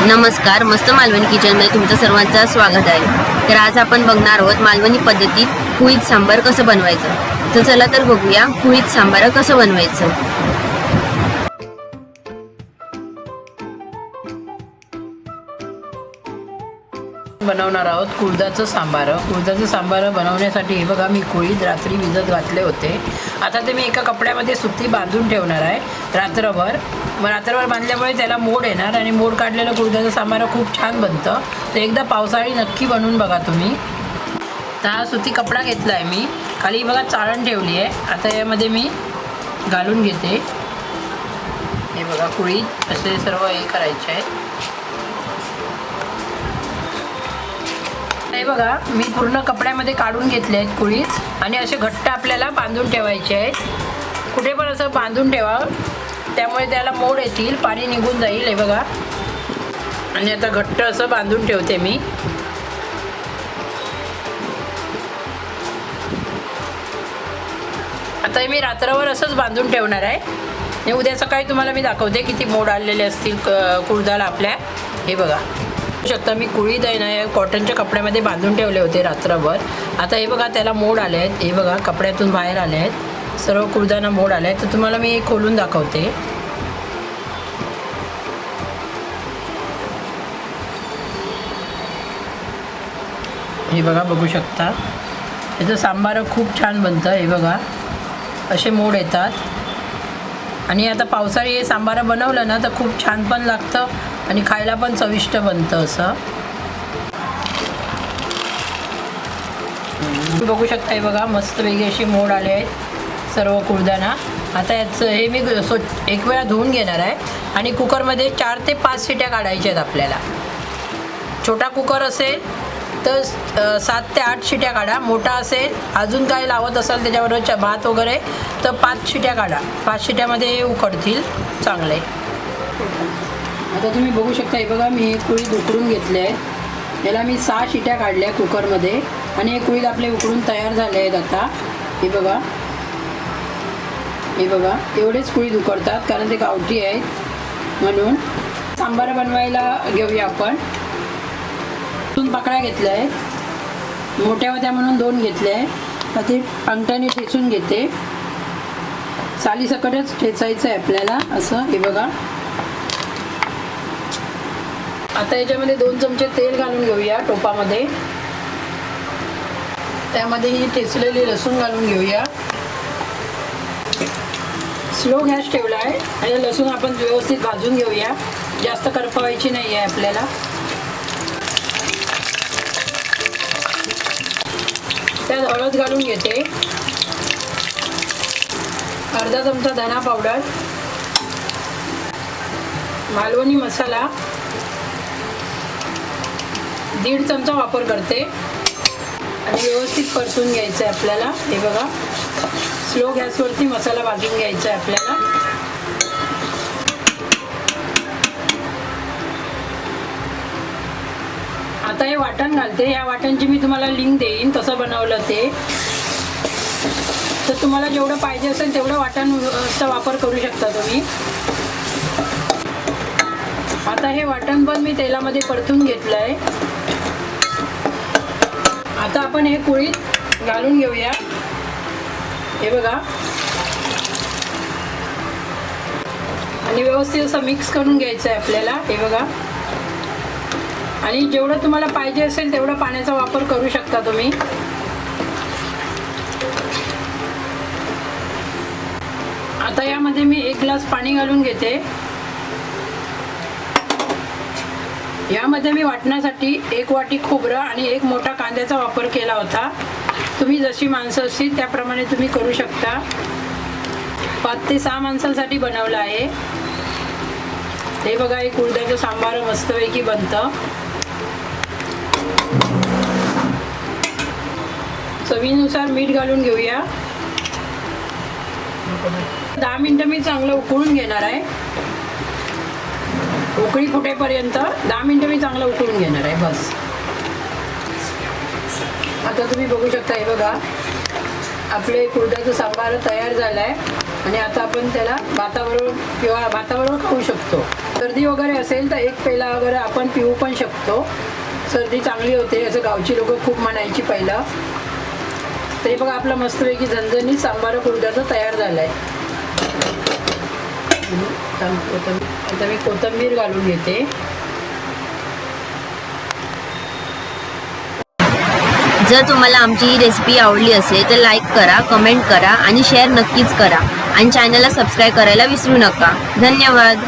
नमस्कार, मस्त मालवणी किचनमध्ये तुमचं सर्वांचं स्वागत आहे। तर आज आपण बघणार आहोत मालवणी पद्धतीत कुळीथ सांबार कसं बनवायचं। तर चला तर बघूया कुळीथ सांबार कसं बनवायचं। बनवणार आहोत कुळदाचं सांबार। कुळदाचं सांबार बनवण्यासाठी हे बघा मी कुळीथ रात्री भिजत घातले होते। आता ते मी एका कपड्यामध्ये सुती बांधून ठेवणार आहे रात्रभर। मग रात्रभर बांधल्यामुळे त्याला मोड येणार आणि मोड काढलेलं कुळदाचं सांबार खूप छान बनतं। तर एकदा पावसाळी नक्की बनवून बघा तुम्ही। तर हा सुती कपडा घेतला आहे मी, खाली बघा चाळण ठेवली आहे। आता यामध्ये मी घालून घेते। हे बघा कुळीथ असे सर्व हे करायचे आहे। हे बघा मी पूर्ण कपड्यामध्ये काढून घेतले आहेत कुळीथ आणि असे घट्ट आपल्याला बांधून ठेवायचे आहेत। कुठे पण असं बांधून ठेवा, त्यामुळे त्याला मोड येतील, पाणी निघून जाईल। हे बघा, आणि आता घट्ट असं बांधून ठेवते मी। आता मी रात्रभर असंच बांधून ठेवणार आहे आणि उद्या सकाळी तुम्हाला मी दाखवते किती मोड आलेले असतील कुळदाला आपल्या। हे बघा शकता मी कुळीथ आहे ना या कॉटनच्या कपड्यामध्ये बांधून ठेवले होते रात्रभर। आता हे बघा त्याला मोड आले आहेत। हे बघा कपड्यातून बाहेर आले आहेत, सर्व कुळदाना मोड आले आहेत। तर तुम्हाला मी एक खोलून दाखवते। हे बघा बघू शकता, याचं सांबार खूप छान बनतं। हे बघा असे मोड येतात आणि आता पावसाळी हे सांबार बनवलं ना तर खूप छान पण लागतं आणि खायला पण चविष्ट बनतं असं। तुम्ही बघू शकता, हे बघा मस्त वेगळी अशी मोड आले आहेत सर्व कुळदाना। आता याचं हे मी एक वेळा धुवून घेणार आहे आणि कुकरमध्ये 4 ते 5 शिट्या काढायच्या आहेत आपल्याला। छोटा कुकर असेल तर 7 ते 8 शिट्या काढा, मोठा असेल अजून काय लावत असाल त्याच्याबरोबर भात वगैरे तर 5 शिट्या काढा। 5 शिट्यामध्ये हे उकडतील चांगले। आता तुम्ही बघू शकता, हे बघा मी हे कुळीथ उकडून घेतले आहेत। याला मी 6 शिट्या काढल्या कुकरमध्ये आणि हे कुळीथ आपले उकडून तयार झाले आहेत। आता हे बघा, हे बघा एवढेच कुळीथ उकडतात कारण ते गावठी आहेत म्हणून। सांबार बनवायला घेऊया आपण। 2 पाकळ्या घेतल्या आहेत, मोठ्या होत्या म्हणून 2 घेतले आहे। आता ते अंगठ्याने ठेचून घेते, सालीसकटच ठेचायचं आहे आपल्याला असं। हे बघा आता याच्यामध्ये 2 चमचे तेल घालून घेऊया टोपामध्ये। त्यामध्ये ही ठेचलेली लसूण घालून घेऊया। स्लो गॅस ठेवला आहे आणि लसूण आपण व्यवस्थित भाजून घेऊया, जास्त करपवायची नाही आहे आपल्याला। त्यात हळद घालून घेते, अर्धा चमचा धना पावडर, मालवणी मसाला 1.5 चमचा वापर करते आणि व्यवस्थित परतून घ्यायचं आहे आपल्याला। हे बघा स्लो गॅसवरती मसाला भाजून घ्यायचा आहे आपल्याला। आता हे वाटण घालते। या वाटणची मी तुम्हाला लिंक देईन कसं बनवलं ते। तर तुम्हाला जेवढं पाहिजे असेल तेवढं वाटणचा वापर करू शकता तुम्ही। आता हे वाटण पण मी तेलामध्ये परतून घेतलं आहे। आता आपण हे कुळीथ घालून घेऊया। हे बघा आणि व्यवस्थित असं मिक्स करून घ्यायचं आहे आपल्याला। हे बघा, आणि जेवढं तुम्हाला पाहिजे असेल तेवढं पाण्याचा वापर करू शकता तुम्ही। आता यामध्ये मी 1 ग्लास पाणी घालून घेते। यामध्ये मी वाटण्यासाठी 1 वाटी खोबरं आणि 1 मोठा कांद्याचा वापर केला होता। तुम्ही जशी माणसं असतील त्याप्रमाणे तुम्ही करू शकता। 5 ते 6 माणसांसाठी बनवलं आहे। हे बघा हे कुळदाचं सांबार मस्तपैकी बनतं। चवीनुसार मीठ घालून घेऊया। 10 मिनिटं मी चांगलं उकळून घेणार आहे। उकळी फुटेपर्यंत 10 मिनिटं मी चांगलं उकळून घेणार आहे बस। आता तुम्ही बघू शकता, हे बघा आपले कुळदाचं सांबार तयार झालं आहे। आणि आता आपण त्याला भाताबरोबर किंवा भाताबरोबर खाऊ शकतो. सर्दी वगैरे असेल तर एक पेला वगैरे आपण पिऊ पण शकतो. सर्दी चांगली होते असं गावची लोक खूप म्हणायची पहिलं. तरी बघा आपला मस्तपैकी झणझणीत सांबार कुळथाचा तयार झाला आहे. आता मी कोथिंबीर घालून घेते. जर तुम्हाला आमची ही रेसिपी आवडली असेल तर लाईक करा, कमेंट करा आणि शेअर नक्कीच करा आणि चॅनलला सबस्क्राईब करायला विसरू नका. धन्यवाद.